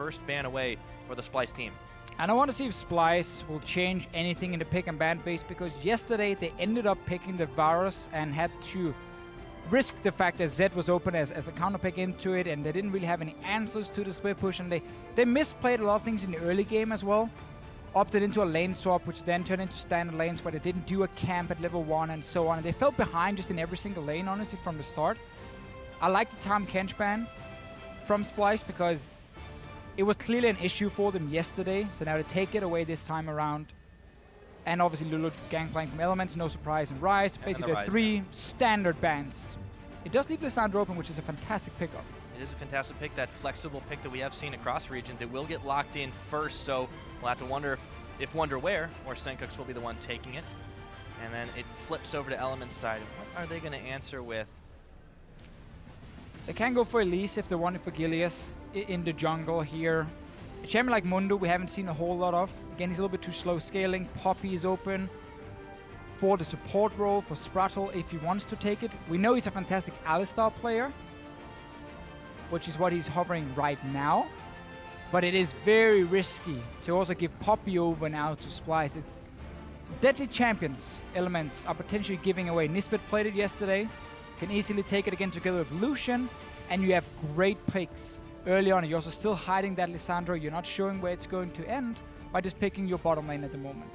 first ban away for the Splyce team. And I want to see if Splyce will change anything in the pick and ban phase, because yesterday they ended up picking the Varus and had to risk the fact that Zed was open as a counter pick into it, and they didn't really have any answers to the split push, and they misplayed a lot of things in the early game as well. Opted into a lane swap, which then turned into standard lanes, but they didn't do a camp at level 1 and so on. And they fell behind just in every single lane, honestly, from the start. I like the Tahm Kench ban from Splyce because it was clearly an issue for them yesterday, so now they take it away this time around. And obviously Lulu Gangplank from Elements, no surprise, and Rise. Basically the 3 standard bans. It does leave Lissandra open, which is a fantastic pickup. It is a fantastic pick, that flexible pick that we have seen across regions. It will get locked in first, so we'll have to wonder if Wunderwear or Sencux will be the one taking it. And then it flips over to Element's side. What are they going to answer with? They can go for Elise if they wanted for Gilius in the jungle here. A champion like Mundo we haven't seen a whole lot of. Again, he's a little bit too slow scaling. Poppy is open for the support role for Sprattel if he wants to take it. We know he's a fantastic Alistar player, which is what he's hovering right now. But it is very risky to also give Poppy over now to Splyce. It's deadly champions. Elements are potentially giving away. Nisbeth played it yesterday. Can easily take it again together with Lucian. And you have great picks early on. You're also still hiding that Lissandra. You're not showing where it's going to end by just picking your bottom lane at the moment.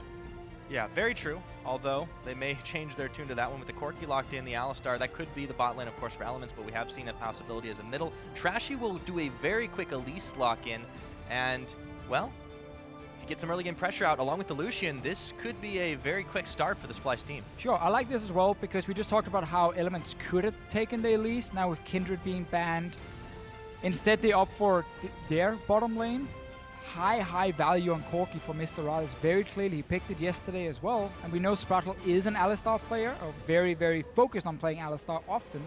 Yeah, very true. Although they may change their tune to that one with the Corki locked in, the Alistar. That could be the bot lane, of course, for Elements, but we have seen a possibility as a middle. Trashy will do a very quick Elise lock in, and, well, if you get some early game pressure out along with the Lucian, this could be a very quick start for the Splyce team. Sure, I like this as well because we just talked about how Elements could have taken the Elise, now with Kindred being banned. Instead, they opt for their bottom lane. High value on Corki for MrRallez. Very clearly, he picked it yesterday as well. And we know Sprattel is an Alistar player, or very focused on playing Alistar often.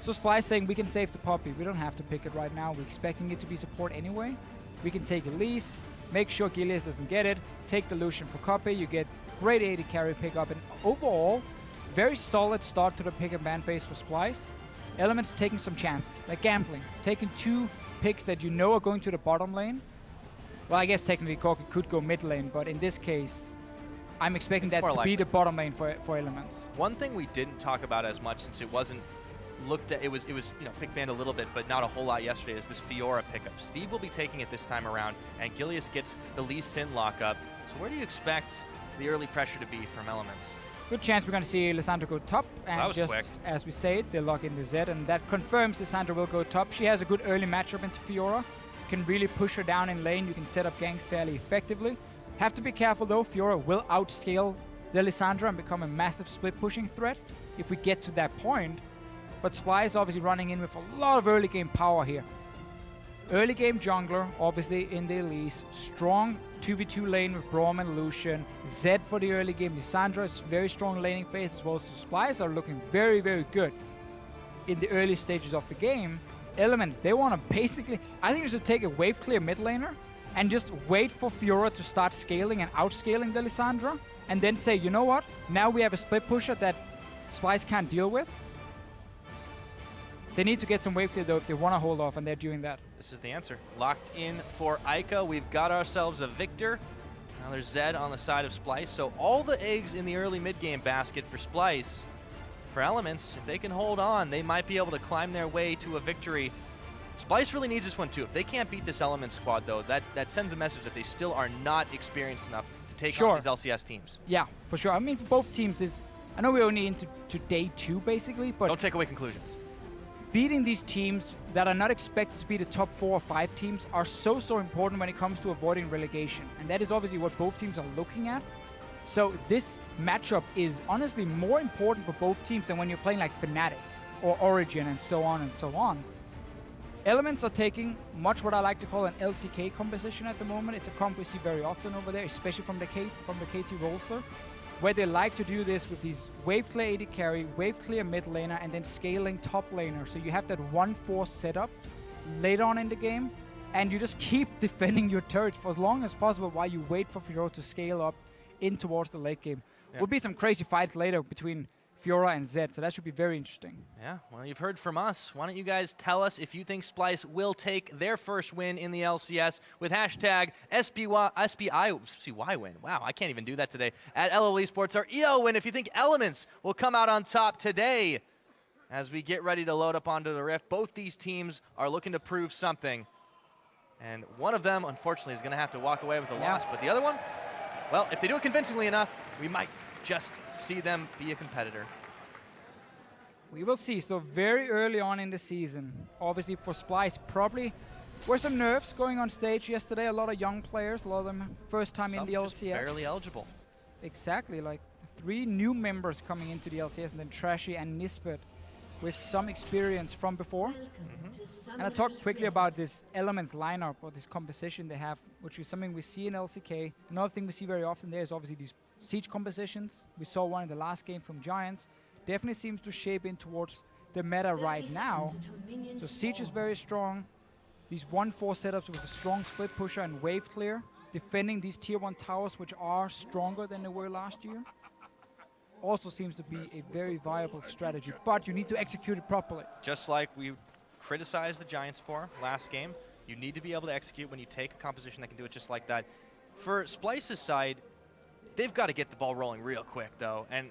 So Splyce saying we can save the Poppy. We don't have to pick it right now. We're expecting it to be support anyway. We can take Elise, make sure Gilius doesn't get it, take the Lucian for Kobbe. You get great AD carry pickup, and overall, very solid start to the pick and ban phase for Splyce. Elements taking some chances, like gambling, taking 2 picks that you know are going to the bottom lane. Well, I guess technically Corki could go mid lane, but in this case, I'm expecting that to be the bottom lane for Elements. One thing we didn't talk about as much, since it wasn't looked at, it was pick banned a little bit, but not a whole lot yesterday, is this Fiora pickup. Steve will be taking it this time around, and Gilius gets the Lee Sin lockup. So where do you expect the early pressure to be from Elements? Good chance we're going to see Lissandra go top, and just quick. As we say it, they lock in the Zed, and that confirms Lissandra will go top. She has a good early matchup into Fiora. Can really push her down in lane. You can set up ganks fairly effectively. Have to be careful though. Fiora will outscale the Lissandra and become a massive split pushing threat if we get to that point. But Splyce obviously running in with a lot of early game power here. Early game jungler, obviously in the Elise. Strong 2v2 lane with Braum and Lucian. Zed for the early game. Lissandra is very strong laning phase as well. So Splyce are looking very good in the early stages of the game. Elements, they want to basically, I think you should take a wave clear mid laner and just wait for Fiora to start scaling and outscaling the Lissandra, and then say, you know what, now we have a split pusher that Splyce can't deal with. They need to get some wave clear though if they want to hold off, and they're doing that. This is the answer. Locked in for Eika. We've got ourselves a Viktor. Now there's Zed on the side of Splyce, so all the eggs in the early mid game basket for Splyce. For Elements, if they can hold on, they might be able to climb their way to a victory. Splyce really needs this one too. If they can't beat this Elements squad though, that sends a message that they still are not experienced enough to take on these LCS teams. Yeah, for sure. I mean, for both teams, I know we're only into day 2 basically, but don't take away conclusions. Beating these teams that are not expected to be the top 4 or 5 teams are so important when it comes to avoiding relegation. And that is obviously what both teams are looking at. So this matchup is honestly more important for both teams than when you're playing like Fnatic or Origin and so on and so on. Elements are taking much what I like to call an LCK composition at the moment. It's a comp we see very often over there, especially from the KT roster, where they like to do this with these wave clear AD carry, wave clear mid laner, and then scaling top laner. So you have that 1-4 setup later on in the game, and you just keep defending your turret for as long as possible while you wait for Fiora to scale up in towards the late game. Yeah. Will be some crazy fights later between Fiora and Zed, so that should be very interesting. Yeah, well, you've heard from us. Why don't you guys tell us if you think Splyce will take their first win in the LCS with hashtag SPY win. Wow, I can't even do that today. At LOL eSports or EO win if you think Elements will come out on top today. As we get ready to load up onto the Rift, both these teams are looking to prove something. And one of them, unfortunately, is going to have to walk away with a loss. But the other one, well, if they do it convincingly enough, we might just see them be a competitor. We will see. So very early on in the season, obviously for Splyce, probably were some nerves going on stage yesterday. A lot of young players, a lot of them first time in the LCS. Just barely eligible. Exactly, like 3 new members coming into the LCS, and then Trashy and Nisbeth with some experience from before. And I talked quickly about this Elements lineup, or this composition they have, which is something we see in LCK. Another thing we see very often there is obviously these siege compositions. We saw one in the last game from Giants. Definitely seems to shape in towards the meta right now. So siege is very strong. These 1-4 setups with a strong split pusher and wave clear, defending these tier 1 towers, which are stronger than they were last year, also seems to be a very viable strategy, but you need to execute it properly. Just like we criticized the Giants for last game, you need to be able to execute when you take a composition that can do it just like that. For Splyce's side, they've got to get the ball rolling real quick, though, and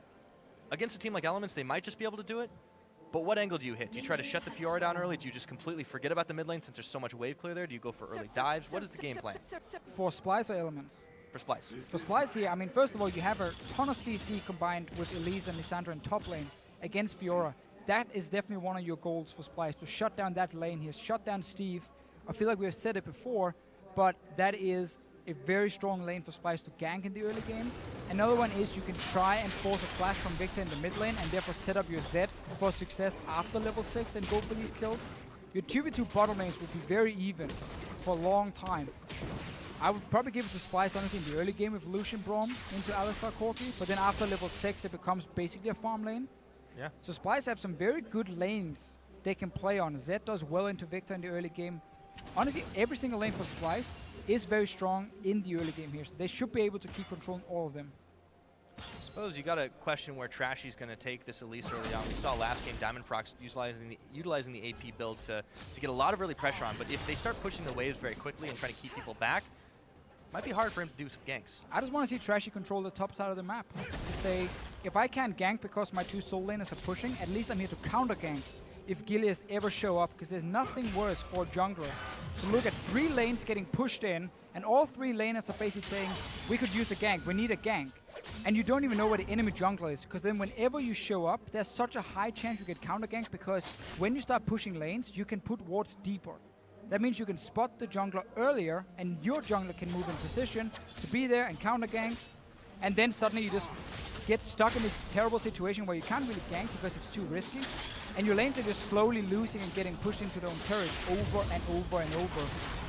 against a team like Elements, they might just be able to do it, but what angle do you hit? Do you try to shut the Fiora down early? Do you just completely forget about the mid lane since there's so much wave clear there? Do you go for early dives? What is the game plan? For Splyce or Elements? For Splyce. For Splyce here, I mean, first of all, you have a ton of CC combined with Elise and Lissandra in top lane against Fiora. That is definitely one of your goals for Splyce, to shut down that lane here, shut down Steve. I feel like we have said it before, but that is a very strong lane for Splyce to gank in the early game. Another one is you can try and force a flash from Viktor in the mid lane and therefore set up your Zed for success after level 6 and go for these kills. Your 2v2 bottom lanes will be very even for a long time. I would probably give it to Splyce, honestly, in the early game with Lucian Braum into Alistar Corki, but then after level 6 it becomes basically a farm lane. Yeah. So Splyce have some very good lanes they can play on. Zed does well into Viktor in the early game. Honestly, every single lane for Splyce is very strong in the early game here, so they should be able to keep controlling all of them. I suppose you got to question where Trashy's going to take this Elise early on. We saw last game Diamond Prox utilizing the AP build to get a lot of early pressure on, but if they start pushing the waves very quickly and trying to keep people back, might be hard for him to do some ganks. I just want to see Trashy control the top side of the map. To say, if I can't gank because my 2 soul laners are pushing, at least I'm here to counter gank if Gilius ever show up, because there's nothing worse for a jungler. So look at 3 lanes getting pushed in, and all 3 laners are basically saying, we could use a gank, we need a gank. And you don't even know where the enemy jungler is, because then whenever you show up, there's such a high chance you get counter ganked, because when you start pushing lanes, you can put wards deeper. That means you can spot the jungler earlier, and your jungler can move in position to be there and counter gank, and then suddenly you just get stuck in this terrible situation where you can't really gank because it's too risky, and your lanes are just slowly losing and getting pushed into their own turret over and over and over.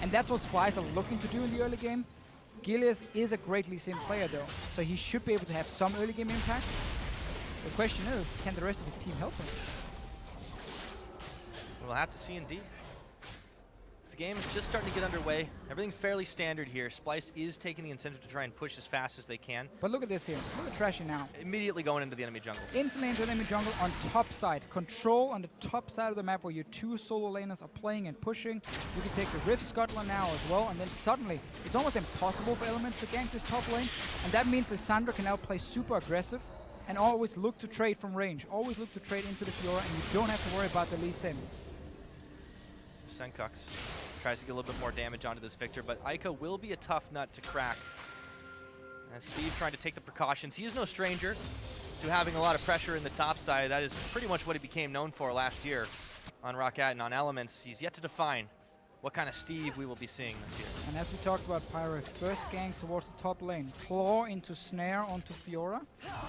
And that's what Splyce are looking to do in the early game. Gilius is a great Lee Sin player though, so he should be able to have some early game impact. The question is, can the rest of his team help him? We'll have to see indeed. The game is just starting to get underway. Everything's fairly standard here. Splyce is taking the incentive to try and push as fast as they can. But look at this here. Look at Trashy now. Immediately going into the enemy jungle. Instantly into the enemy jungle on top side. Control on the top side of the map where your 2 solo laners are playing and pushing. You can take the Rift Scuttler now as well, and then suddenly it's almost impossible for Elements to gank this top lane. And that means Lissandra can now play super aggressive and always look to trade from range. Always look to trade into the Fiora, and you don't have to worry about the Lee Sin. Sencux tries to get a little bit more damage onto this Viktor, but Eika will be a tough nut to crack. As Steve trying to take the precautions. He is no stranger to having a lot of pressure in the top side. That is pretty much what he became known for last year on Roccat and on Elements. He's yet to define what kind of Steve we will be seeing this year. And as we talked about, Pyro, first gank towards the top lane. Claw into snare onto Fiora.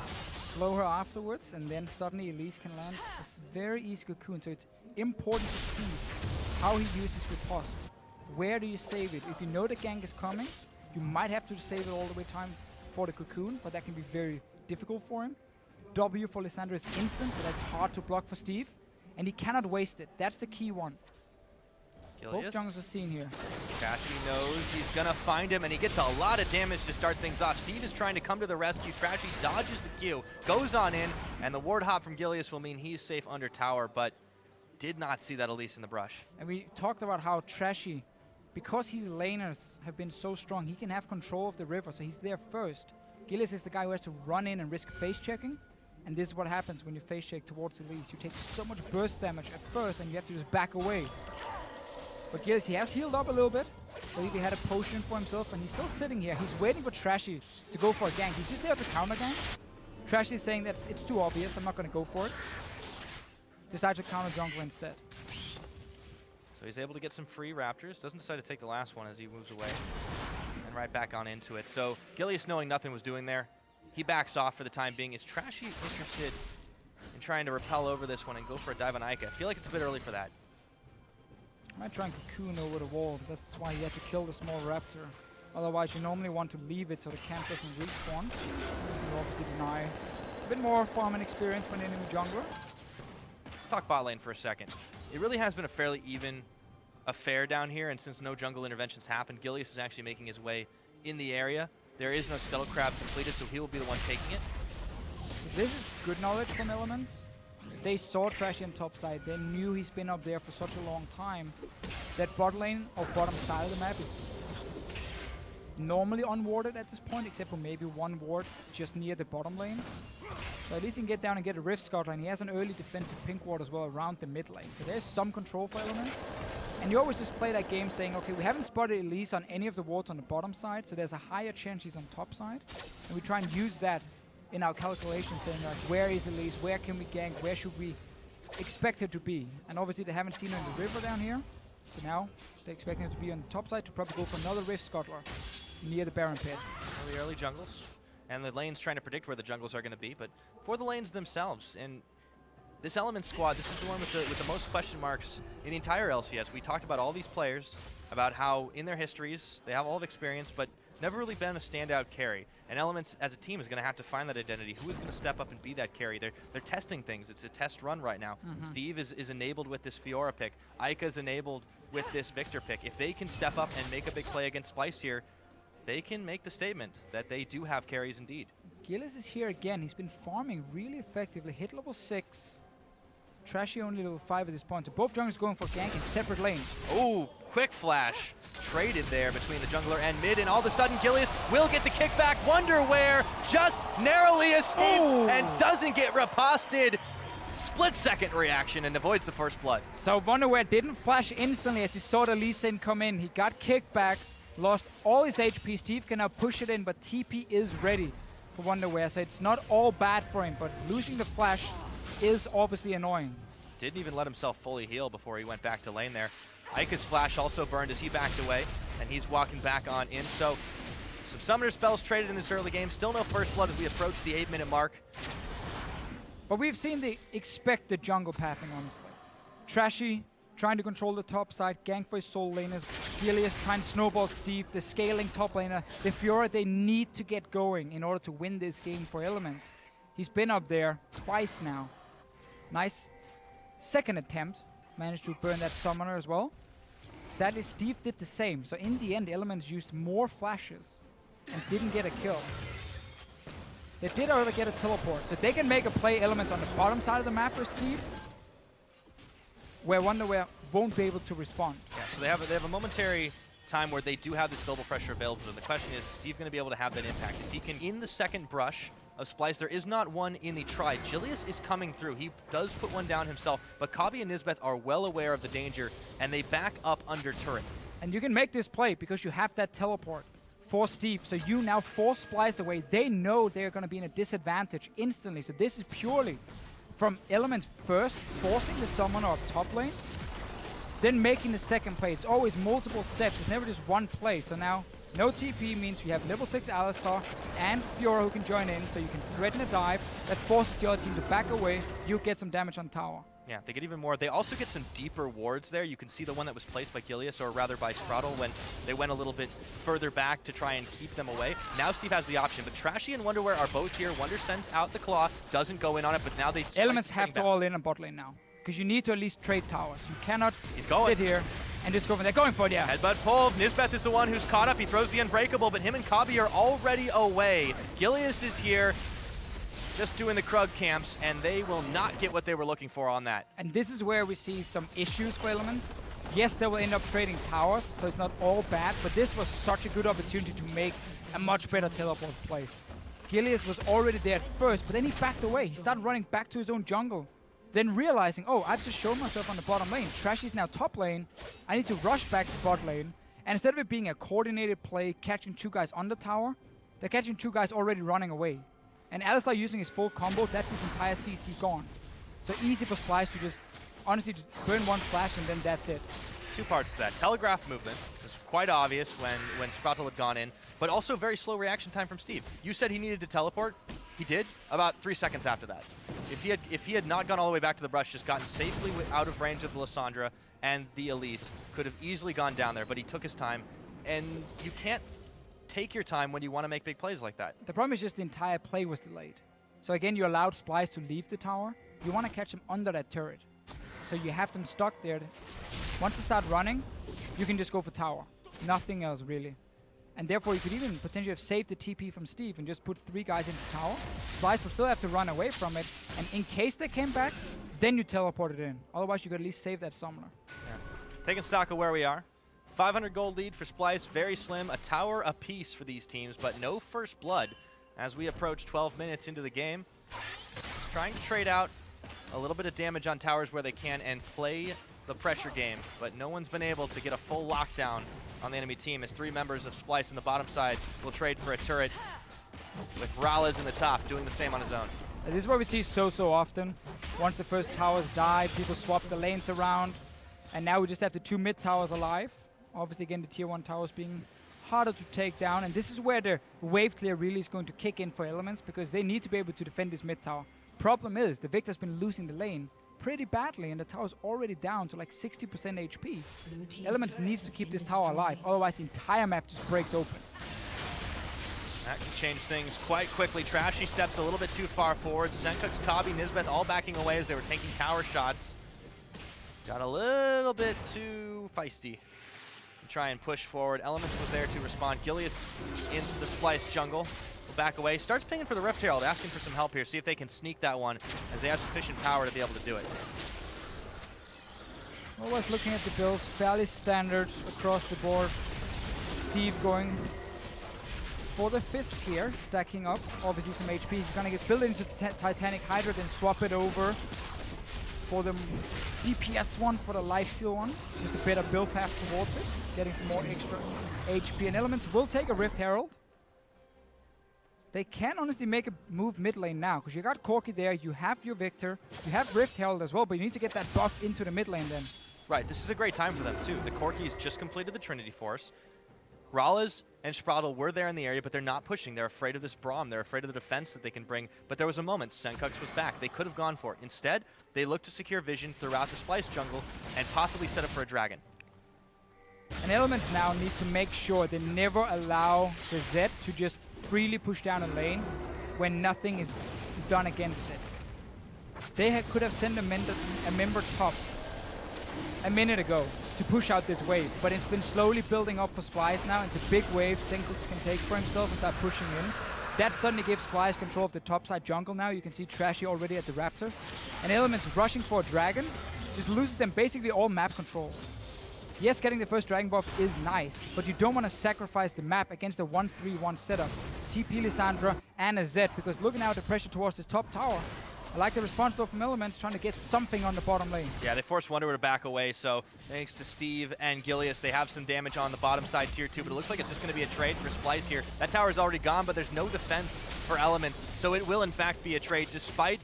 Slow her afterwards, and then suddenly Elise can land this very easy cocoon. So it's important to Steve how he uses riposte. Where do you save it? If you know the gank is coming, you might have to save it all the way time for the cocoon, but that can be very difficult for him. W for Lissandra is instant, so that's hard to block for Steve, and he cannot waste it. That's the key one. Both junglers are seen here. Trashy knows he's gonna find him, and he gets a lot of damage to start things off. Steve is trying to come to the rescue. Trashy dodges the Q, goes on in, and the ward hop from Gilius will mean he's safe under tower, but did not see that Elise in the brush. And we talked about how Trashy, because his laners have been so strong, he can have control of the river, so he's there first. Gilius is the guy who has to run in and risk face checking, and this is what happens when you face check towards Elise. You take so much burst damage at first, and you have to just back away. But Gilius, he has healed up a little bit. I believe he had a potion for himself, and he's still sitting here. He's waiting for Trashy to go for a gank. He's just there to counter gank. Trashy is saying that it's too obvious, I'm not going to go for it. Decides to counter jungle instead. So he's able to get some free Raptors. Doesn't decide to take the last one as he moves away. And right back on into it. So Gilius, knowing nothing was doing there, he backs off for the time being. Is Trashy interested in trying to repel over this one and go for a dive on Eika? I feel like it's a bit early for that. I might try and cocoon over the wall. That's why he had to kill the small raptor. Otherwise, you normally want to leave it so the camp doesn't respawn. You obviously deny a bit more farming experience when enemy jungler. Let's talk bot lane for a second. It really has been a fairly even affair down here, and since no jungle interventions happened, Gilius is actually making his way in the area. There is no Scuttle Crab completed, so he will be the one taking it. So this is good knowledge from Elements. They saw Trashy on top side. They knew he's been up there for such a long time. That bot lane or bottom side of the map is normally unwarded at this point, except for maybe one ward just near the bottom lane. So at least he can get down and get a Rift Scout line. He has an early defensive pink ward as well around the mid lane. So there's some control for Elements. And you always just play that game saying, okay, we haven't spotted Elise on any of the wards on the bottom side, so there's a higher chance she's on top side. And we try and use that in our calculations, saying like, where is Elise, where can we gank, where should we expect her to be? And obviously they haven't seen her in the river down here, so now they expect her to be on the top side to probably go for another Rift Scuttler near the Baron pit. The early jungles, and the lane's trying to predict where the jungles are going to be, but for the lanes themselves, and this Element squad, this is the one with the most question marks in the entire LCS. We talked about all these players, about how in their histories they have all of experience, but never really been a standout carry. And Elements as a team is going to have to find that identity. Who is going to step up and be that carry? They're testing things. It's a test run right now. Steve is enabled with this Fiora pick. Eika is enabled with this Viktor pick. If they can step up and make a big play against Splyce here, they can make the statement that they do have carries indeed. Gilius is here again. He's been farming really effectively. Hit level 6. Trashy only level 5 at this point. So both junglers going for gank in separate lanes. Oh, quick flash. Traded there between the jungler and mid, and all of a sudden Gilius will get the kickback. Wunderwear just narrowly escapes and doesn't get riposted. Split-second reaction and avoids the first blood. So Wunderwear didn't flash instantly as he saw the Lee Sin come in. He got kicked back, lost all his HP. Steve can now push it in, but TP is ready for Wunderwear. So it's not all bad for him, but losing the flash is obviously annoying. Didn't even let himself fully heal before he went back to lane there. Eika's flash also burned as he backed away, and he's walking back on in. So some summoner spells traded in this early game. Still no first blood as we approach the 8-minute mark. But we've seen the expected jungle pathing, honestly. Trashy trying to control the top side, gank for his soul laners. Gilius trying to snowball Steve, the scaling top laner. The Fiora, they need to get going in order to win this game for Elements. He's been up there twice now. Nice second attempt. Managed to burn that summoner as well. Sadly, Steve did the same. So in the end, Elements used more flashes and didn't get a kill. They did, however, get a teleport. So they can make a play Elements on the bottom side of the map for Steve, where Wunderwear won't be able to respond. Yeah, so they have a momentary time where they do have this global pressure available. And the question is Steve going to be able to have that impact? If he can, in the second brush of Splyce, there is not one in the try. Gilius is coming through. He does put one down himself, but Kobbe and Nisbeth are well aware of the danger, and they back up under turret. And you can make this play because you have that teleport for Steve. So you now force Splyce away. They know they're going to be in a disadvantage instantly. So this is purely from Elements first, forcing the summoner up top lane, then making the second play. It's always multiple steps. It's never just one play. So now no TP means you have level 6 Alistar and Fiora who can join in, so you can threaten a dive that forces the other team to back away. You get some damage on tower. Yeah, they get even more. They also get some deeper wards there. You can see the one that was placed by Gilius, or rather by Sprattel, when they went a little bit further back to try and keep them away. Now Steve has the option, but Trashy and Wunderwear are both here. Wunder sends out the claw, doesn't go in on it, but now they... Elements have to all in on bot lane now. because you need to at least trade towers. You cannot sit here and just go for. They're going for it, yeah. Headbutt pulled. Nisbeth is the one who's caught up. He throws the Unbreakable, but him and Kobbe are already away. Gilius is here, just doing the Krug camps, and they will not get what they were looking for on that. And this is where we see some issues for Elements. Yes, they will end up trading towers, so it's not all bad, but this was such a good opportunity to make a much better teleport play. Gilius was already there at first, but then he backed away. He started running back to his own jungle. Then realizing, oh, I've just shown myself on the bottom lane. Trashy's now top lane. I need to rush back to bot lane. And instead of it being a coordinated play, catching 2 guys on the tower, they're catching 2 guys already running away. And Alistar using his full combo, that's his entire CC gone. So easy for Splyce to just, honestly, just burn 1 flash and then that's it. 2 parts to that. Telegraph movement was quite obvious when Sprattel had gone in, but also very slow reaction time from Steve. You said he needed to teleport. He did about 3 seconds after that. If he had not gone all the way back to the brush, just gotten safely out of range of the Lissandra and the Elise, could have easily gone down there, but he took his time. And you can't take your time when you want to make big plays like that. The problem is just the entire play was delayed. So again, you allowed Splyce to leave the tower. You want to catch him under that turret. So you have them stuck there. Once they start running, you can just go for tower. Nothing else, really. And therefore, you could even potentially have saved the TP from Steve and just put 3 guys into tower. Splyce will still have to run away from it. And in case they came back, then you teleport it in. Otherwise, you could at least save that summoner. Yeah. Taking stock of where we are. 500 gold lead for Splyce, very slim. A tower apiece for these teams, but no first blood as we approach 12 minutes into the game. Just trying to trade out a little bit of damage on towers where they can and play the pressure game, but no one's been able to get a full lockdown on the enemy team as 3 members of Splyce on the bottom side will trade for a turret with MrRallez in the top doing the same on his own. This is what we see so often. Once the first towers die, people swap the lanes around, and now we just have the 2 mid towers alive. Obviously, again, the tier 1 towers being harder to take down, and this is where the wave clear really is going to kick in for Elements, because they need to be able to defend this mid tower. Problem is, the Viktor's been losing the lane pretty badly, and the tower's already down to like 60% HP. Elements needs to keep this tower alive, otherwise the entire map just breaks open. That can change things quite quickly. Trashy steps a little bit too far forward. Sencux, Kobbe, Nisbeth all backing away as they were taking tower shots. Got a little bit too feisty. Try and push forward. Elements was there to respond. Gilius in the Splyce jungle. Will back away. Starts pinging for the Rift Herald, asking for some help here. See if they can sneak that one, as they have sufficient power to be able to do it. Always looking at the builds, fairly standard across the board. Steve going for the fist here, stacking up. Obviously some HP. He's gonna get built into the Titanic Hydra, then swap it over for the DPS one, for the lifesteal one. Just a better build path towards it. Getting some more extra HP, and Elements will take a Rift Herald. They can honestly make a move mid lane now, because you got Corki there, you have your Viktor, you have Rift Herald as well, but you need to get that buff into the mid lane then. Right, this is a great time for them too. The Corki's just completed the Trinity Force. MrRallez and Sprattel were there in the area, but they're not pushing. They're afraid of this Braum. They're afraid of the defense that they can bring. But there was a moment. Sencux was back. They could have gone for it. Instead, they looked to secure vision throughout the Splyce jungle and possibly set up for a dragon. And Elements now need to make sure they never allow the Zed to just freely push down a lane when nothing is done against it. They could have sent a member top a minute ago to push out this wave, but it's been slowly building up for Splyce now. It's a big wave Sencux can take for himself and start pushing in. That suddenly gives Splyce control of the topside jungle now. You can see Trashy already at the Raptor. And Elements rushing for a dragon just loses them basically all map control. Yes, getting the first dragon buff is nice, but you don't want to sacrifice the map against a 1-3-1 setup. TP Lissandra and a Zed, because looking now at the pressure towards this top tower, I like the response though from Elements, trying to get something on the bottom lane. Yeah, they forced Wunderwear to back away, so thanks to Steve and Gilius, they have some damage on the bottom side tier 2, but it looks like it's just going to be a trade for Splyce here. That tower is already gone, but there's no defense for Elements, so it will in fact be a trade, despite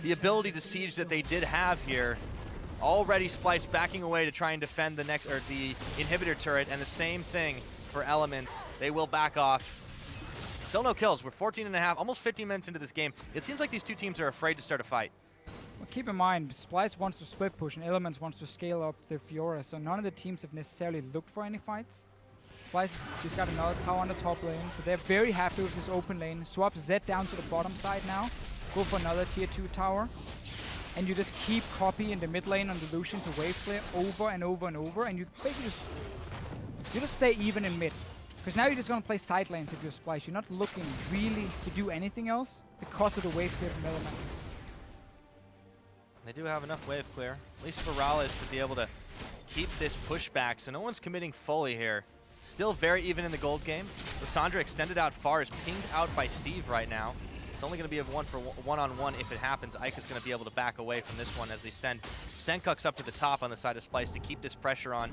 the ability to siege that they did have here. Already Splyce backing away to try and defend the next, or the inhibitor turret, and the same thing for Elements. They will back off. Still no kills. We're 14 and a half, almost 15 minutes into this game. It seems like these two teams are afraid to start a fight. Well, keep in mind, Splyce wants to split push and Elements wants to scale up their Fiora, so none of the teams have necessarily looked for any fights. Splyce just got another tower on the top lane, so they're very happy with this open lane. Swap Zed down to the bottom side now. Go for another tier 2 tower. and you just keep Kobbe in the mid lane on the Lucian to wave clear over and over and over, and you basically just stay even in mid. Because now you're just going to play side lanes if you're Splyce. You're not looking really to do anything else because of the wave clear from elements. They do have enough wave clear, at least for MrRallez to be able to keep this pushback, so no one's committing fully here. Still very even in the gold game. Lissandra extended out far, is pinged out by Steve right now. It's only going to be a one-on-one if it happens. Eika's going to be able to back away from this one as they send Sencux up to the top on the side of Splyce to keep this pressure on.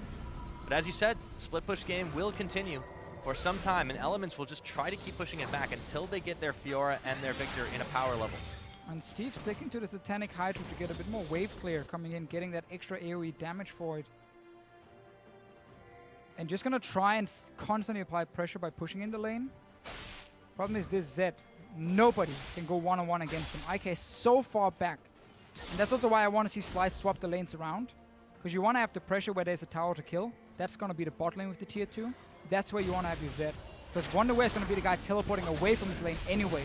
But as you said, split push game will continue for some time, and Elements will just try to keep pushing it back until they get their Fiora and their Viktor in a power level. And Steve sticking to the Satanic Hydra to get a bit more wave clear coming in, getting that extra AoE damage for it. And just gonna try and constantly apply pressure by pushing in the lane. Problem is this Zed, nobody can go one-on-one against him. Eika is so far back. And that's also why I want to see Splyce swap the lanes around. Because you want to have the pressure where there's a tower to kill. That's gonna be the bot lane with the tier 2. That's where you want to have your Zed. Because Wunderwear is gonna be the guy teleporting away from his lane anyway.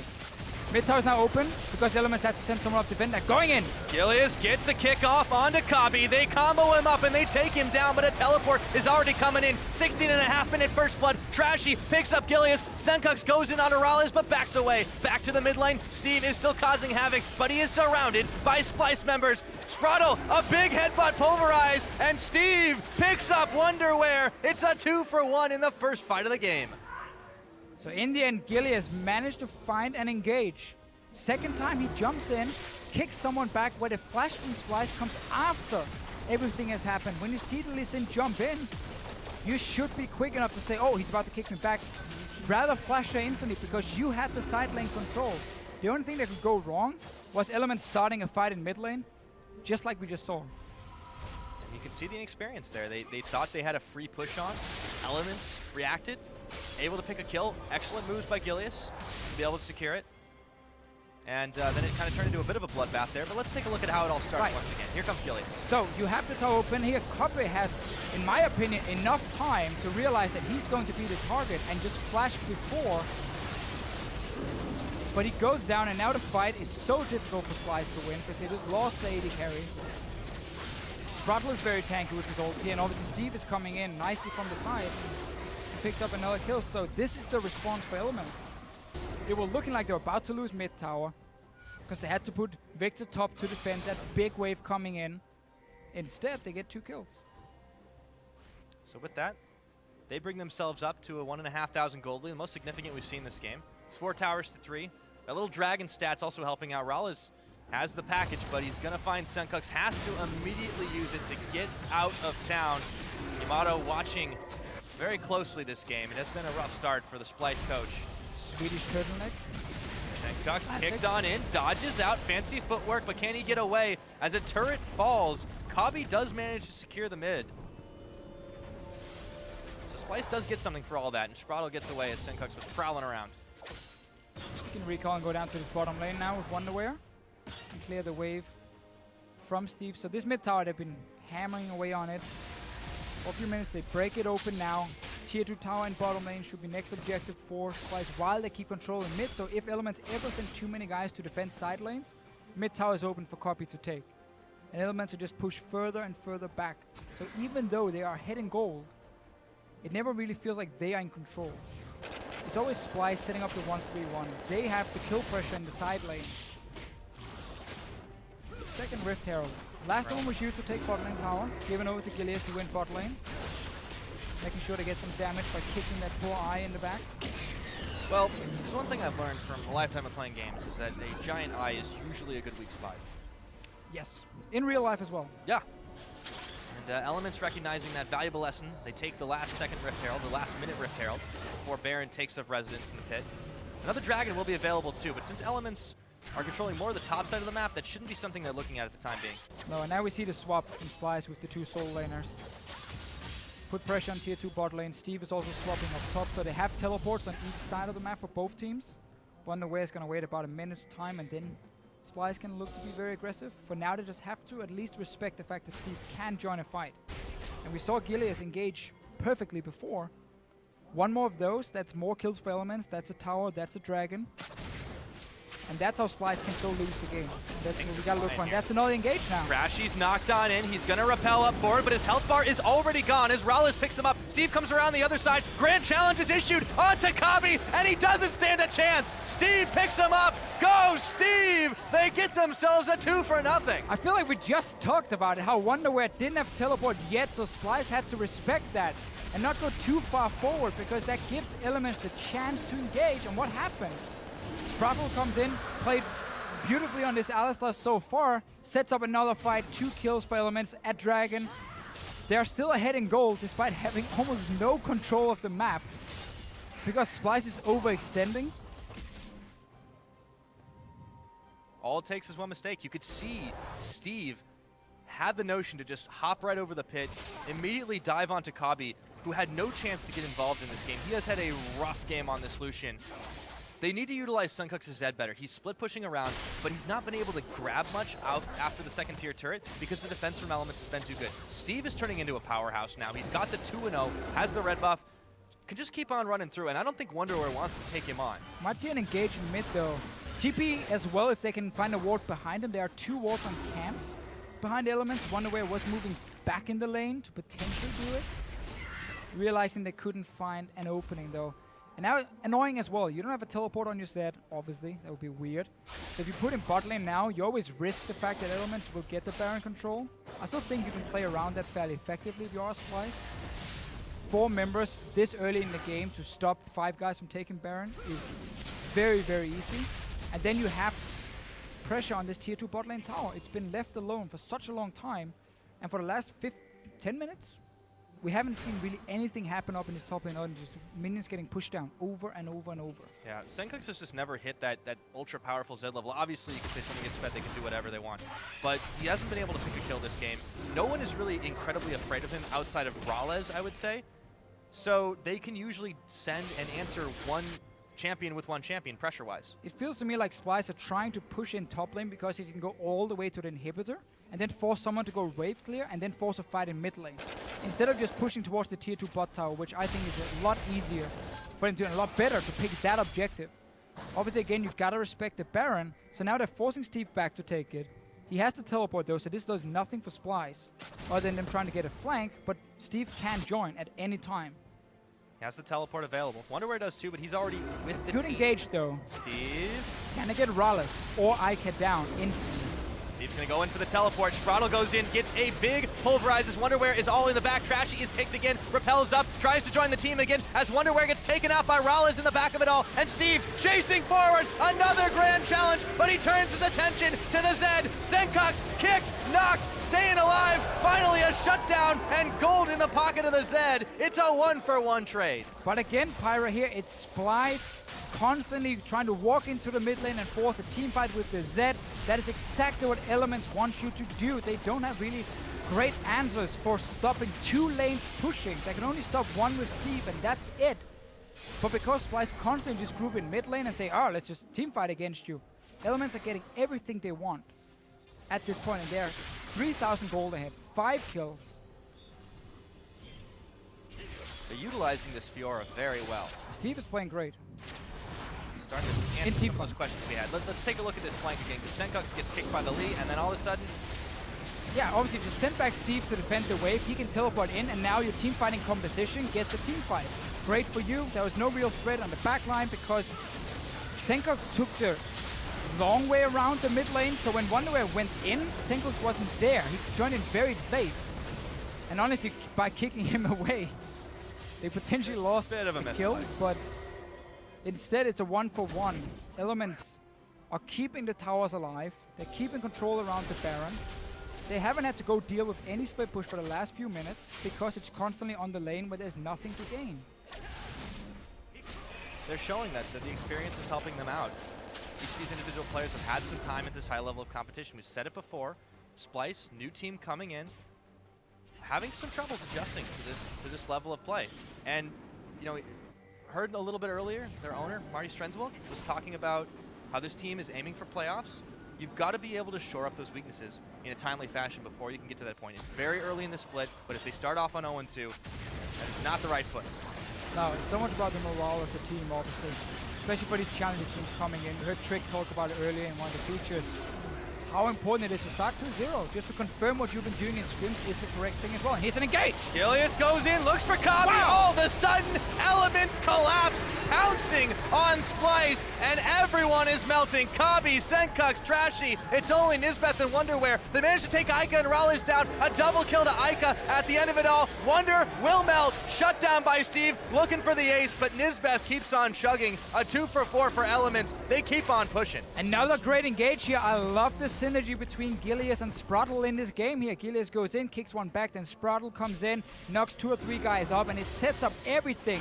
Mid tower is now open because the Elements had to send someone up to defend that. Going in! Gilius gets a kickoff onto Kobbe. They combo him up and they take him down, but a teleport is already coming in. 16.5-minute first blood. Trashy picks up Gilius. Sencux goes in onto MrRallez, but backs away. Back to the mid lane. Steve is still causing havoc, but he is surrounded by Splyce members. Sprattel, a big headbutt pulverize, and Steve picks up Wunderwear. It's a 2-for-1 in the first fight of the game. So in the end, Gilius managed to find and engage. Second time he jumps in, kicks someone back where the flash from Splyce comes after everything has happened. When you see the Lissandra jump in, you should be quick enough to say, oh, he's about to kick me back. Rather flash there instantly because you had the side lane control. The only thing that could go wrong was Elements starting a fight in mid lane, just like we just saw. You can see the inexperience there. They thought they had a free push on. Elements reacted. Able to pick a kill. Excellent moves by Gilius to be able to secure it. And then it kind of turned into a bit of a bloodbath there. But let's take a look at how it all starts once again. Here comes Gilius. So you have the tower open here. Kobbe has, in my opinion, enough time to realize that he's going to be the target and just flash before. But he goes down, and now the fight is so difficult for Splyce to win because they just lost the AD carry. Sprattel is very tanky with his ulti, and obviously Steve is coming in nicely from the side. Picks up another kill, so this is the response for Elements. They were looking like they were about to lose mid tower because they had to put Viktor top to defend that big wave coming in. Instead, they get 2 kills. So with that, they bring themselves up to a 1,500 gold lead, the most significant we've seen this game. It's 4 towers to 3. A little dragon stats also helping out. MrRallez has the package, but he's gonna find Sencux, has to immediately use it to get out of town. Yamato watching very closely this game. It has been a rough start for the Splyce coach. Swedish turtleneck. Sencux kicked on in, dodges out, fancy footwork, but can he get away? As a turret falls, Kobbe does manage to secure the mid. So Splyce does get something for all that, and Sprattel gets away as Sencux was prowling around. You can recall and go down to this bottom lane now with Wunderwear and clear the wave from Steve. So this mid tower, they've been hammering away on it. For a few minutes, they break it open now. Tier 2 tower in bottom lane should be next objective for Splyce while they keep control in mid. So if Elements ever send too many guys to defend side lanes, mid tower is open for Kobbe to take. And Elements will just push further and further back. So even though they are ahead in gold, it never really feels like they are in control. It's always Splyce setting up the 1-3-1. They have the kill pressure in the side lanes. Second Rift Herald. Last one was used to take bot lane tower, given over to Gilius who went bot lane. Making sure to get some damage by kicking that poor eye in the back. Well, there's one thing I've learned from a lifetime of playing games is that a giant eye is usually a good weak spot. Yes, in real life as well. Yeah. And Elements recognizing that valuable lesson, they take the last second Rift Herald, the last minute Rift Herald, before Baron takes up residence in the pit. Another dragon will be available too, but since Elements are controlling more of the top side of the map, that shouldn't be something they're looking at the time being. No, and now we see the swap from Splyce with the 2 solo laners. Put pressure on tier 2 bot lane. Steve is also swapping up top, so they have teleports on each side of the map for both teams. Wunderwear is going to wait about a minute's time, and then Splyce can look to be very aggressive. For now, they just have to at least respect the fact that Steve can join a fight. And we saw Gilius engage perfectly before. One more of those, that's more kills for Elements. That's a tower, that's a dragon. And that's how Splyce can still lose the game. That's what we gotta look for. And that's another engage now. Trashy's knocked on in. He's gonna rappel up forward, but his health bar is already gone as MrRallez picks him up. Steve comes around the other side. Grand challenge is issued onto Kobbe, and he doesn't stand a chance. Steve picks him up. Go, Steve! They get themselves a 2-0. I feel like we just talked about it, how Wunderwear didn't have teleport yet, so Splyce had to respect that and not go too far forward, because that gives Elements the chance to engage. And what happens? Sprattel comes in, played beautifully on this Alistar so far, sets up another fight, 2 kills for Elements at Dragon. They are still ahead in gold despite having almost no control of the map, because Splyce is overextending. All it takes is one mistake. You could see Steve had the notion to just hop right over the pit, immediately dive onto Kobbe, who had no chance to get involved in this game. He has had a rough game on this Lucian. They need to utilize Sencux's Zed better. He's split pushing around, but he's not been able to grab much out after the second tier turret because the defense from Elements has been too good. Steve is turning into a powerhouse now. He's got the 2-0, has the red buff, can just keep on running through, and I don't think Wunderwear wants to take him on. Might see an engage in mid though. TP as well if they can find a ward behind him. There are 2 wards on camps behind Elements. Wunderwear was moving back in the lane to potentially do it, realizing they couldn't find an opening though. And now, annoying as well, you don't have a teleport on your Zed, obviously, that would be weird. So if you put in bot lane now, you always risk the fact that Elements will get the Baron control. I still think you can play around that fairly effectively if you are Splyce. 4 members this early in the game to stop 5 guys from taking Baron is very, very easy. And then you have pressure on this tier 2 bot lane tower. It's been left alone for such a long time. And for the last 10 minutes, we haven't seen really anything happen up in his top lane other than just minions getting pushed down over and over and over. Yeah, Sencux has just never hit that ultra powerful Zed level. Obviously, you can say something gets fed, they can do whatever they want. But he hasn't been able to pick a kill this game. No one is really incredibly afraid of him outside of MrRallez, I would say. So they can usually send and answer one champion with one champion pressure-wise. It feels to me like Splyce are trying to push in top lane because he can go all the way to the inhibitor and then force someone to go wave clear and then force a fight in mid lane. Instead of just pushing towards the tier 2 bot tower, which I think is a lot easier for him to do and a lot better to pick that objective. Obviously, again, you gotta respect the Baron, so now they're forcing Steve back to take it. He has to teleport though, so this does nothing for Splyce other than them trying to get a flank, but Steve can join at any time. He has the teleport available. Wunderwear does too, but he's already with the Good engage though. Steve. Can they get MrRallez or Eika down instantly? Steve's gonna go in for the teleport. Sprattel goes in, gets a big pulverizes. Wunderwear is all in the back. Trashy is kicked again, repels up, tries to join the team again as Wunderwear gets taken out by MrRallez in the back of it all. And Steve chasing forward, another grand challenge, but he turns his attention to the Zed. Sencux kicked, knocked, staying alive. Finally a shutdown and gold in the pocket of the Zed. It's a 1-for-1 trade. But again, Pyra here, it's Splyce constantly trying to walk into the mid lane and force a team fight with the Zed. That is exactly what Elements want you to do. They don't have really great answers for stopping 2 lanes pushing. They can only stop 1 with Steve, and that's it. But because Splyce constantly just group in mid lane and say, oh, let's just team fight against you, Elements are getting everything they want at this point, and they're 3,000 gold ahead, 5 kills. They're utilizing this Fiora very well. Steve is playing great. Starting to answer some of those questions we had. Let's take a look at this flank again, because Sencux gets kicked by the Lee, and then all of a sudden... Yeah, obviously just send back Steve to defend the wave. He can teleport in, and now your team fighting composition gets a team fight. Great for you. There was no real threat on the back line because Sencux took the long way around the mid lane, so when Wunderwear went in, Sencux wasn't there. He joined in very late. And honestly, by kicking him away, they potentially lost the kill, but instead it's a 1-for-1. Elements are keeping the towers alive. They're keeping control around the Baron. They haven't had to go deal with any split push for the last few minutes because it's constantly on the lane where there's nothing to gain. They're showing that the experience is helping them out. Each of these individual players have had some time at this high level of competition. We've said it before. Splyce, new team coming in, having some troubles adjusting to this level of play. And, you know, heard a little bit earlier, their owner, Marty Strenswell, was talking about how this team is aiming for playoffs. You've got to be able to shore up those weaknesses in a timely fashion before you can get to that point. It's very early in the split, but if they start off on 0-2, that is not the right foot. No, it's so much about the morale of the team, obviously. Especially for these challenger teams coming in. We heard Trick talk about it earlier in one of the features. How important it is to start 2-0. Just to confirm what you've been doing in scrims is the correct thing as well. And here's an engage! Gilius goes in, looks for Kobbe. Wow. All of a sudden, Elements collapse, pouncing on Splyce, and everyone is melting. Kobbe, Sencux, Trashy. It's only Nisbeth and Wunderwear. They managed to take Eika and MrRallez down. A double kill to Eika at the end of it all. Wunder will melt, shut down by Steve, looking for the ace, but Nisbeth keeps on chugging. A 2 for 4 for Elements. They keep on pushing. Another great engage here. I love this synergy between Gilius and Sprattel in this game here. Gilius goes in, kicks one back, then Sprattel comes in, knocks 2 or 3 guys up, and it sets up everything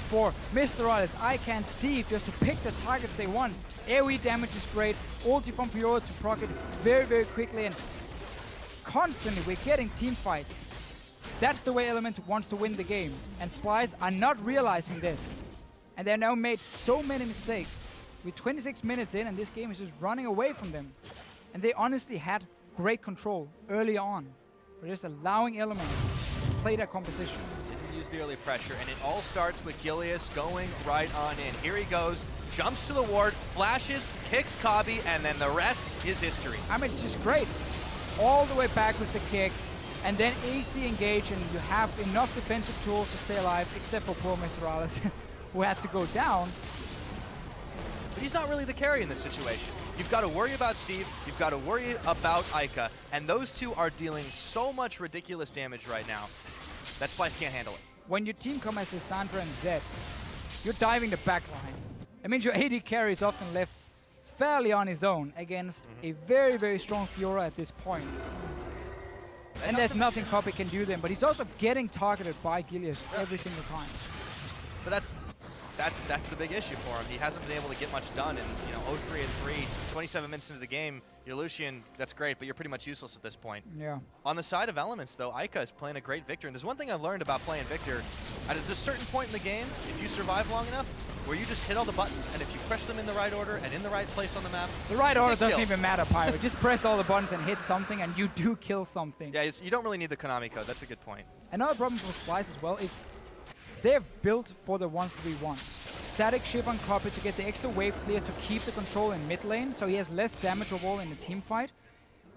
for MrRallez, Eika, and Steve just to pick the targets they want. AoE damage is great. Ulti from Fiora to proc it very, very quickly, and constantly we're getting team fights. That's the way Elements wants to win the game, and Splyce are not realizing this. And they're now made so many mistakes. We're 26 minutes in, and this game is just running away from them. And they honestly had great control early on. But just allowing Elements to play their composition. Didn't use the early pressure, and it all starts with Gilius going right on in. Here he goes, jumps to the ward, flashes, kicks Kobbe, and then the rest is history. I mean, it's just great. All the way back with the kick, and then AC engage, and you have enough defensive tools to stay alive, except for poor MrRallez, who had to go down. But he's not really the carry in this situation. You've got to worry about Steve, you've got to worry about Eika, and those two are dealing so much ridiculous damage right now that Splyce can't handle it. When your team comes as Lissandra and Zed, you're diving the back line. That means your AD carry is often left fairly on his own against a very, very strong Fiora at this point. And there's nothing Kobbe can do then, but he's also getting targeted by Gilius every single time. But that's the big issue for him. He hasn't been able to get much done, and 0-3 and 3, 27 minutes into the game, your Lucian, that's great, but you're pretty much useless at this point. Yeah. On the side of Elements, though, Eika is playing a great Viktor, and there's one thing I've learned about playing Viktor. At a certain point in the game, if you survive long enough, where you just hit all the buttons, and if you press them in the right order and in the right place on the map, the right order doesn't even matter, Pyro. Just press all the buttons and hit something, and you do kill something. Yeah, you don't really need the Konami code. That's a good point. Another problem for Splyce as well is they're built for the 1-3-1. Static shift on Kobbe to get the extra wave clear to keep the control in mid lane, so he has less damage overall in the team fight.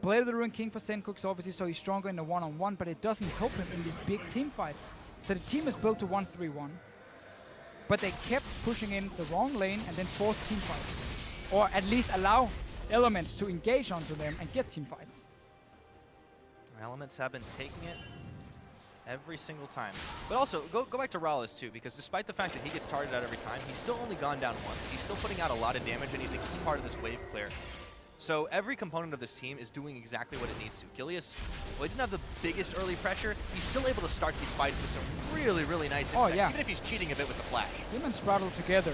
Blade of the Ruined King for Sencux, obviously, so he's stronger in the one-on-one, but it doesn't help him in this big team fight. So the team is built to 1-3-1, but they kept pushing in the wrong lane and then forced team fights. Or at least allow Elements to engage onto them and get team fights. Elements have been taking it every single time. But also, go back to MrRallez too, because despite the fact that he gets targeted out every time, he's still only gone down once. He's still putting out a lot of damage, and he's a key part of this wave clear. So every component of this team is doing exactly what it needs to. Gilius, well, he didn't have the biggest early pressure. He's still able to start these fights with some really, really nice impact, even if he's cheating a bit with the flash. Him and Sprattel together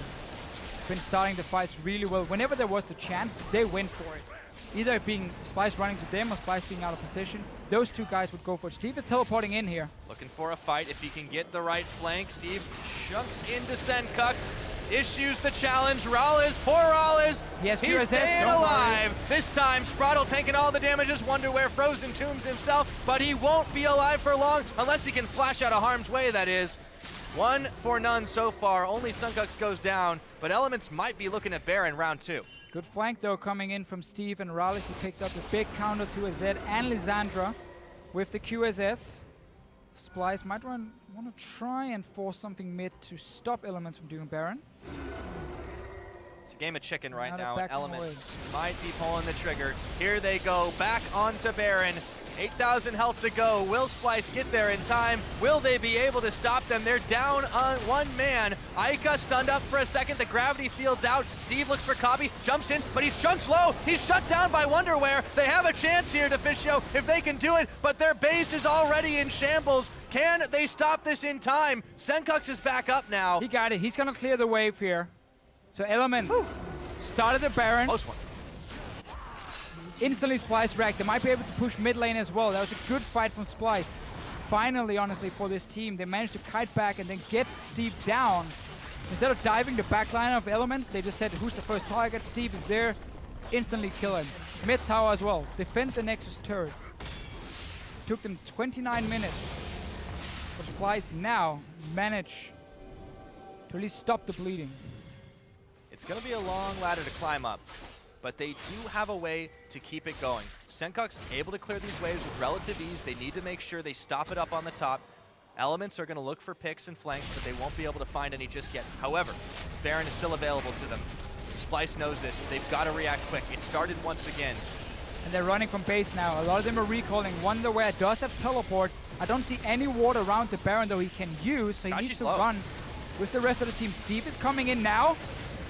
been starting the fights really well. Whenever there was the chance, they went for it. Either it being Splyce running to them or Splyce being out of position. Those two guys would go for it. Steve is teleporting in here. Looking for a fight. If he can get the right flank, Steve chunks into Sencux, issues the challenge. MrRallez, poor MrRallez. Yes, he's staying alive. This time, Sprattel taking all the damages. Wunderwear frozen tombs himself, but he won't be alive for long unless he can flash out of harm's way, that is. 1 for none so far. Only Sencux goes down, but Elements might be looking at Baron round 2. Good flank, though, coming in from Steve and MrRallez. He picked up the big counter to a Zed and Lissandra with the QSS. Splyce might want to try and force something mid to stop Elements from doing Baron. It's a game of chicken right now. Elements might be pulling the trigger. Here they go, back onto Baron. 8,000 health to go. Will Splyce get there in time? Will they be able to stop them? They're down on one man. Eika stunned up for a second. The gravity field's out. Steve looks for Kobbe, jumps in, but he's chunked low. He's shut down by Wunderwear. They have a chance here, Deficio, if they can do it, but their base is already in shambles. Can they stop this in time? Sencux is back up now. He got it. He's going to clear the wave here. So Element started the Baron. Close one. Instantly Splyce wrecked. They might be able to push mid lane as well. That was a good fight from Splyce. Finally, honestly, for this team, they managed to kite back and then get Steve down. Instead of diving the backline of Elements, they just said, who's the first target? Steve is there. Instantly kill him. Mid tower as well. Defend the Nexus turret. Took them 29 minutes. But Splyce now manage to at least stop the bleeding. It's going to be a long ladder to climb up, but they do have a way to keep it going. Sencux able to clear these waves with relative ease. They need to make sure they stop it up on the top. Elements are going to look for picks and flanks, but they won't be able to find any just yet. However, Baron is still available to them. Splyce knows this. They've got to react quick. It started once again. And they're running from base now. A lot of them are recalling. Wunderwear does have teleport. I don't see any ward around the Baron, though he can use, so he needs to run with the rest of the team. Steve is coming in now.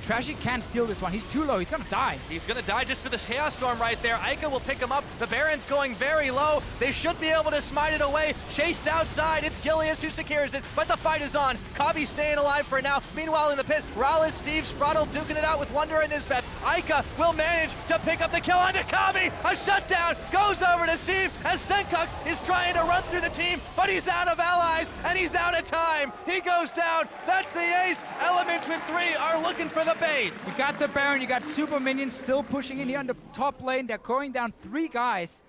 Trashy can't steal this one. He's too low. He's going to die. He's going to die just to the Chaos Storm right there. Eika will pick him up. The Baron's going very low. They should be able to smite it away. Chased outside. It's Gilius who secures it, but the fight is on. Kobbe staying alive for now. Meanwhile, in the pit, MrRallez, Steve, Sprattel duking it out with Wunderwear and Nisbeth. Eika will manage to pick up the kill onto Kobbe. A shutdown goes over to Steve as Sencux is trying to run through the team, but he's out of allies and he's out of time. He goes down. That's the ace. Elements with 3 are looking for the base. You got the Baron, you got super minions still pushing in here on the top lane. They're going down 3 guys.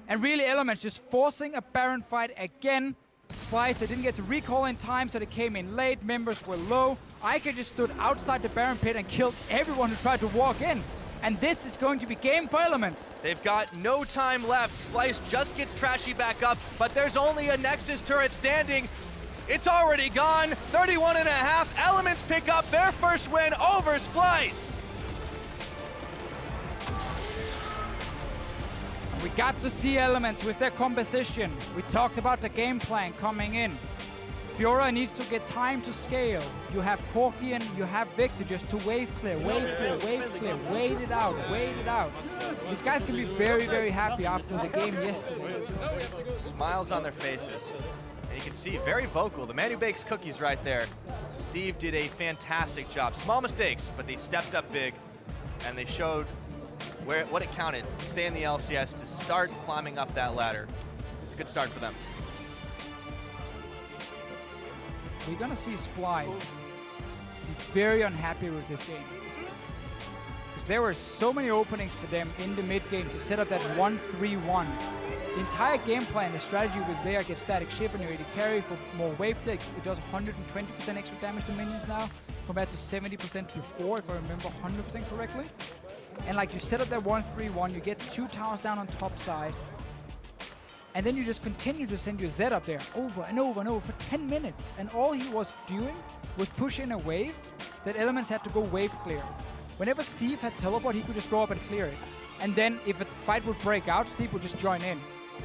And really Elements just forcing a Baron fight again. Splyce, they didn't get to recall in time, so they came in late. Members were low. Eika just stood outside the Baron pit and killed everyone who tried to walk in. And this is going to be game for Elements. They've got no time left. Splyce just gets Trashy back up, but there's only a Nexus turret standing. It's already gone. 31.5. Elements pick up their first win over Splyce. We got to see Elements with their composition. We talked about the game plan coming in. Fiora needs to get time to scale. You have Corki and you have Viktor just to wave clear, wave clear, wave clear, wait it out, wait it out. These guys can be very, very happy after the game yesterday. Smiles on their faces. And you can see, very vocal. The man who bakes cookies right there. Steve did a fantastic job. Small mistakes, but they stepped up big, and they showed what it counted to stay in the LCS, to start climbing up that ladder. It's a good start for them. We're gonna see Splyce be very unhappy with this game. Because there were so many openings for them in the mid game to set up that 1-3-1. The entire game plan, the strategy was there, get static shift and you're ready to carry for more wave take. It does 120% extra damage to minions now, compared to 70% before, if I remember 100% correctly. And like you set up that 1-3-1, you get 2 towers down on top side, and then you just continue to send your Zed up there over and over and over for 10 minutes. And all he was doing was pushing a wave that Elements had to go wave clear. Whenever Steve had teleport, he could just go up and clear it. And then if a fight would break out, Steve would just join in.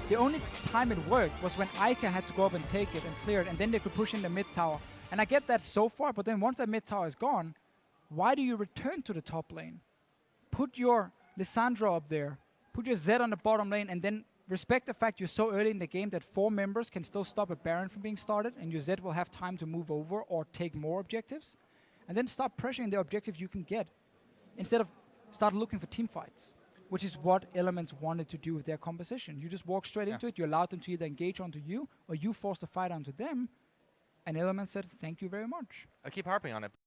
The only time it worked was when Eika had to go up and take it and clear it, and then they could push in the mid tower. And I get that so far, but then once that mid tower is gone, why do you return to the top lane? Put your Lissandra up there, put your Zed on the bottom lane, and then respect the fact you're so early in the game that 4 members can still stop a Baron from being started, and your Zed will have time to move over or take more objectives. And then stop pressuring the objectives you can get, instead of start looking for team fights, which is what Elements wanted to do with their composition. You just walk straight into it, you allowed them to either engage onto you, or you forced the fight onto them, and Elements said, thank you very much. I keep harping on it.